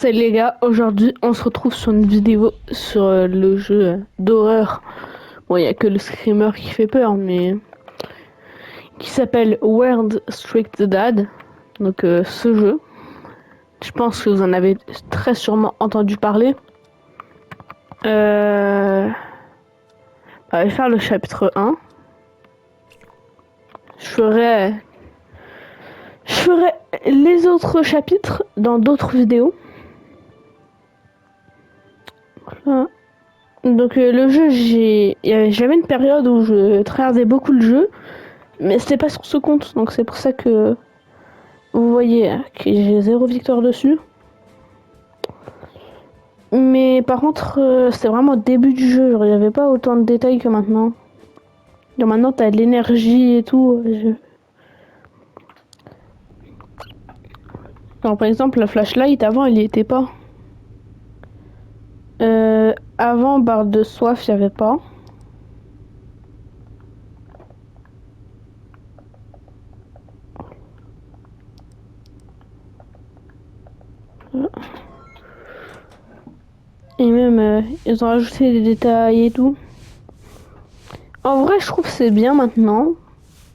Salut les gars, aujourd'hui on se retrouve sur une vidéo sur le jeu d'horreur. Bon, il n'y a que le screamer qui fait peur, mais qui s'appelle Weird Street Dad. Donc ce jeu, je pense que vous en avez très sûrement entendu parler. Je vais faire le chapitre 1. Je ferai les autres chapitres dans d'autres vidéos. Voilà. Donc le jeu, j'avais une période où je tryhardais beaucoup le jeu, mais c'était pas sur ce compte, donc c'est pour ça que vous voyez que j'ai 0 victoire dessus. Mais par contre, c'était vraiment au début du jeu, genre il n'y avait pas autant de détails que maintenant. Genre maintenant t'as de l'énergie et tout. Alors, par exemple, la flashlight, avant il y était pas. Avant, barre de soif, il n'y avait pas. Et même, ils ont rajouté des détails et tout. En vrai, je trouve que c'est bien maintenant.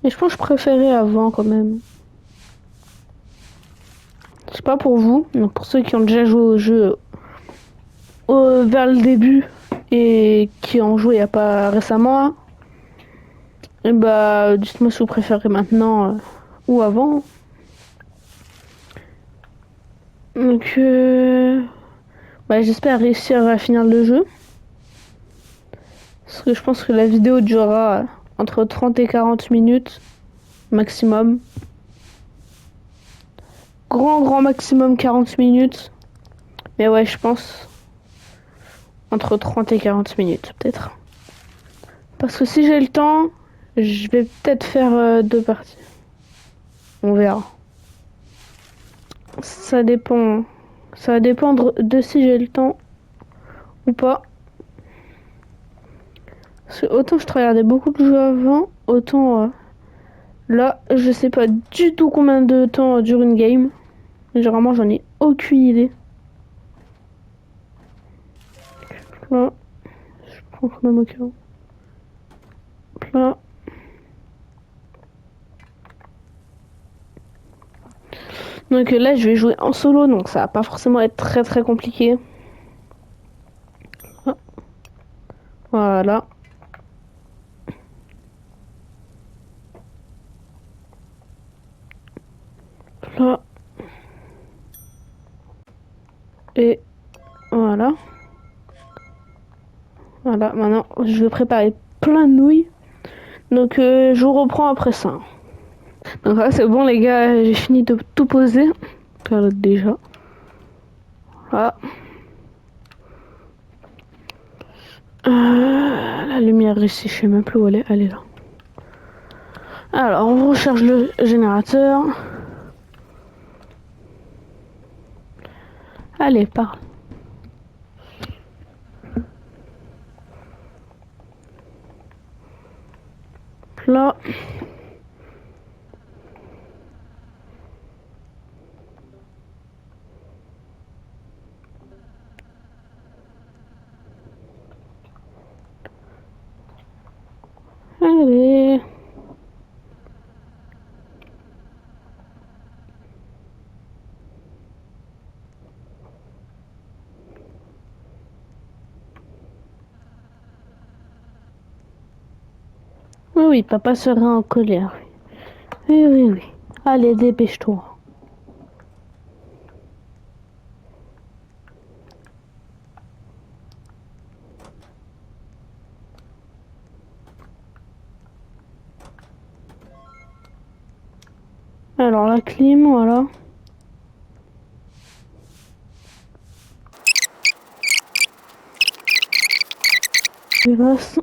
Mais je pense que je préférais avant quand même. C'est pas pour vous, donc pour ceux qui ont déjà joué au jeu vers le début et qui ont joué il n'y a pas récemment, hein, et bah dites-moi si vous préférez maintenant ou avant. Donc j'espère réussir à finir le jeu. Parce que je pense que la vidéo durera entre 30 et 40 minutes maximum. Grand maximum 40 minutes. Mais ouais, je pense entre 30 et 40 minutes peut-être. Parce que si j'ai le temps, je vais peut-être faire 2 parties. On verra. Ça dépend. Ça va dépendre de si j'ai le temps ou pas. Parce que autant je regardais beaucoup de jeux avant, autant là, je sais pas du tout combien de temps dure une game. Généralement, j'en ai aucune idée. Là, je prends quand même au cas où. Là. Donc là, je vais jouer en solo, donc ça va pas forcément être très compliqué. Ah, voilà. Là. Et voilà. Voilà, maintenant, je vais préparer plein de nouilles. Donc je vous reprends après ça. Donc là, c'est bon les gars, j'ai fini de tout poser. Déjà. Voilà. La lumière ici, je sais même plus où elle est. Elle est là. Alors, on recharge le générateur. Allez, parle. Là. Allez. Oui, oui, papa sera en colère. Oui. Allez, dépêche-toi. Alors, la clim, voilà. Je passe.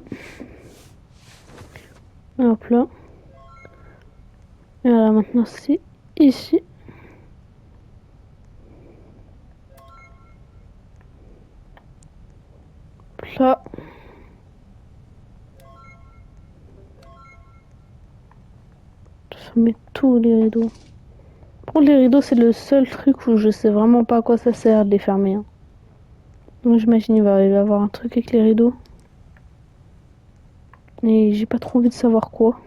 Hop là. Et voilà, maintenant c'est ici. Là. Je mets tous les rideaux. Pour les rideaux, c'est le seul truc où je sais vraiment pas à quoi ça sert de les fermer, hein. Donc j'imagine il va y avoir un truc avec les rideaux. Et j'ai pas trop envie de savoir quoi.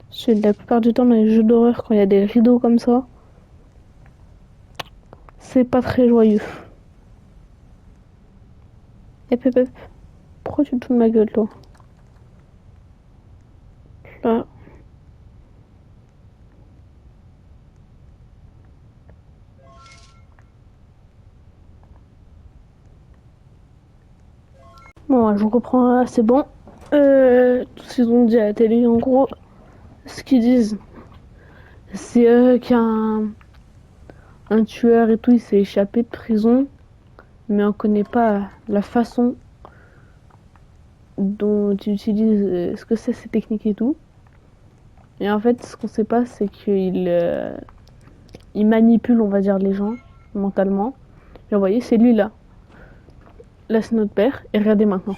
Parce que la plupart du temps, dans les jeux d'horreur, quand il y a des rideaux comme ça, c'est pas très joyeux. Hep, hep, hep. Pourquoi tu te fous de ma gueule, toi? Là. Bon, je reprends là, c'est bon. Tout ce qu'ils ont dit à la télé, en gros, ce qu'ils disent, c'est qu'un tueur et tout, il s'est échappé de prison, mais on connaît pas la façon dont il utilise, ce que c'est ces techniques et tout. Et en fait, ce qu'on sait pas, c'est il manipule, on va dire, les gens mentalement. Et vous voyez, c'est lui là. Là, c'est notre père. Et regardez maintenant.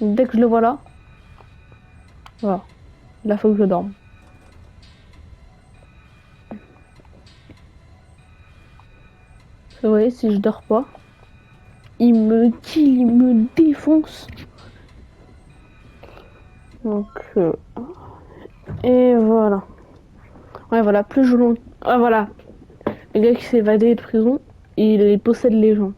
Dès que je le vois là, voilà. Là, faut que je dorme. Vous voyez, si je dors pas, il me kill, il me défonce. Donc, et voilà. Ouais, voilà, plus je long. Ah, voilà. Le gars qui s'est évadé de prison, il possède les gens.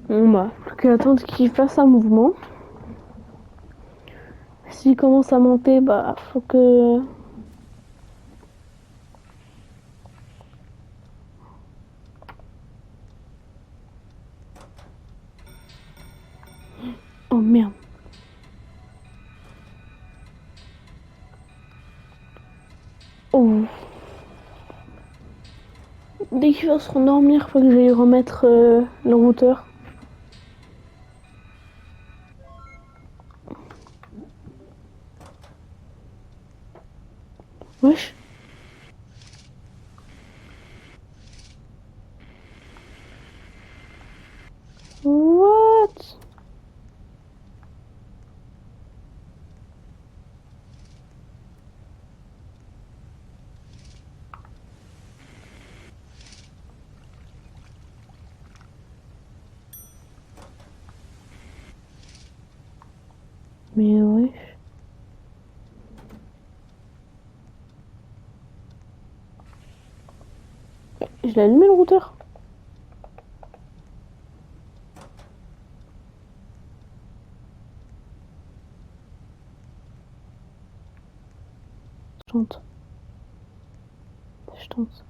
Bon, bah, plus qu'à attendre qu'il fasse un mouvement. S'il commence à monter, bah, faut que. Oh merde. Oh. Dès qu'il va se rendormir, faut que j'aille remettre le routeur. Wesh. What? Mais wesh. Je l'ai allumé le routeur. Je tente. Je tente.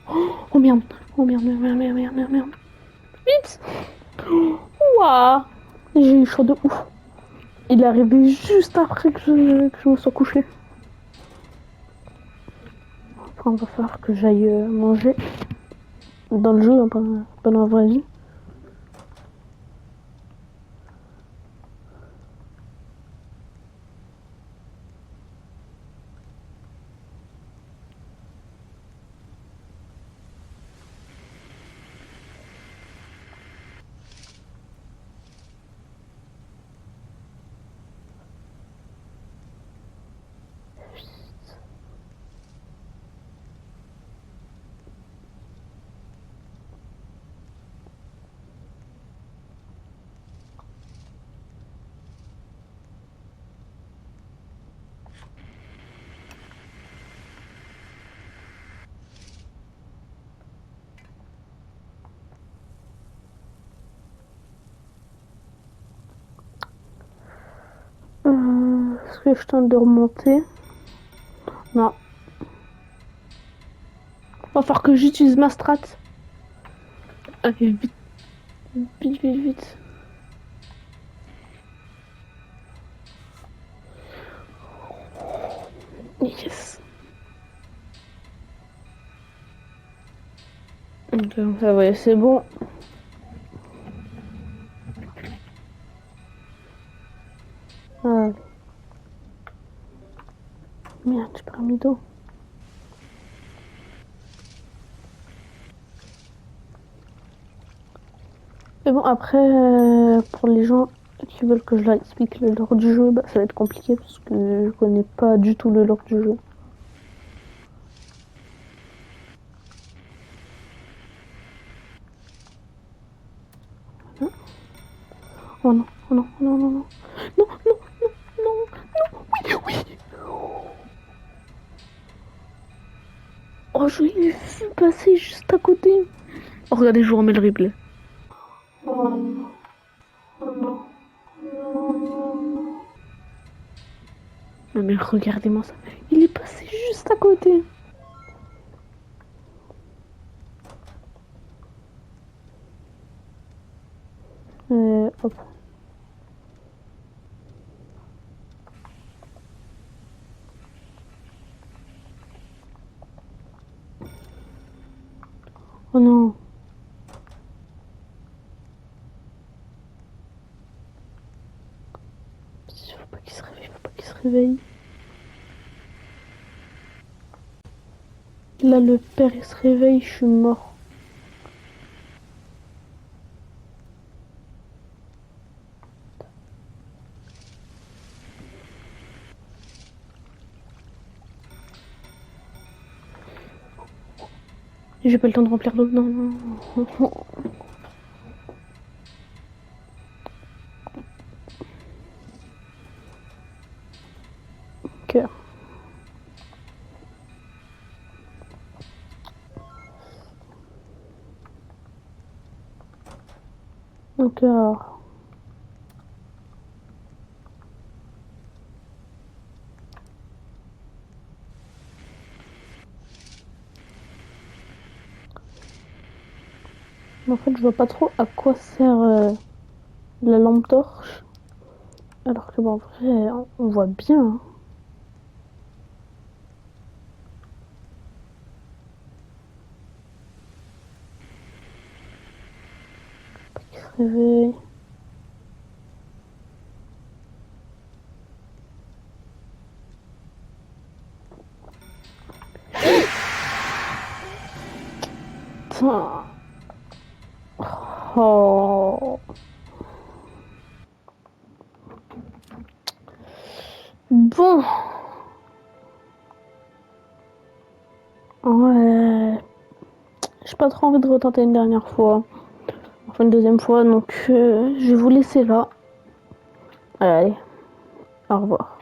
Oh merde. Oh merde, merde, merde, merde, merde, merde, merde. Vite. Ouah. J'ai eu chaud de ouf. Il est arrivé juste après que je me sois couché. Après, on va falloir que j'aille manger dans le jeu, hein, pas dans la vraie vie. Est-ce que je tente de remonter? Non. Va falloir que j'utilise ma strat. Allez, vite, vite, vite, vite. Yes. Ok, ça va, c'est bon. Ah, merde, j'ai pas mis d'eau. Mais bon, après, pour les gens qui veulent que je leur explique le lore du jeu, bah, ça va être compliqué parce que je connais pas du tout le lore du jeu. Oh non, oh non, oh non, non, non. Non, non, non, non, non, oui, oui. Oh, je l'ai vu passer juste à côté. Oh, regardez, je vous remets le replay. Oh non, oh non, non. Non, mais regardez-moi ça. Il est passé juste à côté. Hop. Oh non. Faut pas qu'il se réveille, faut pas qu'il se réveille. Là, le père, il se réveille, je suis mort. J'ai pas le temps de remplir l'eau. Non, non, non. Cœur. Donc, en fait, je vois pas trop à quoi sert la lampe torche. Alors que, bon, en vrai, on voit bien. Hein. Il se réveille. Putain. Oh. Bon. Ouais. J'ai pas trop envie de retenter une dernière fois. Enfin, une deuxième fois. Donc, je vais vous laisser là. Allez. Au revoir.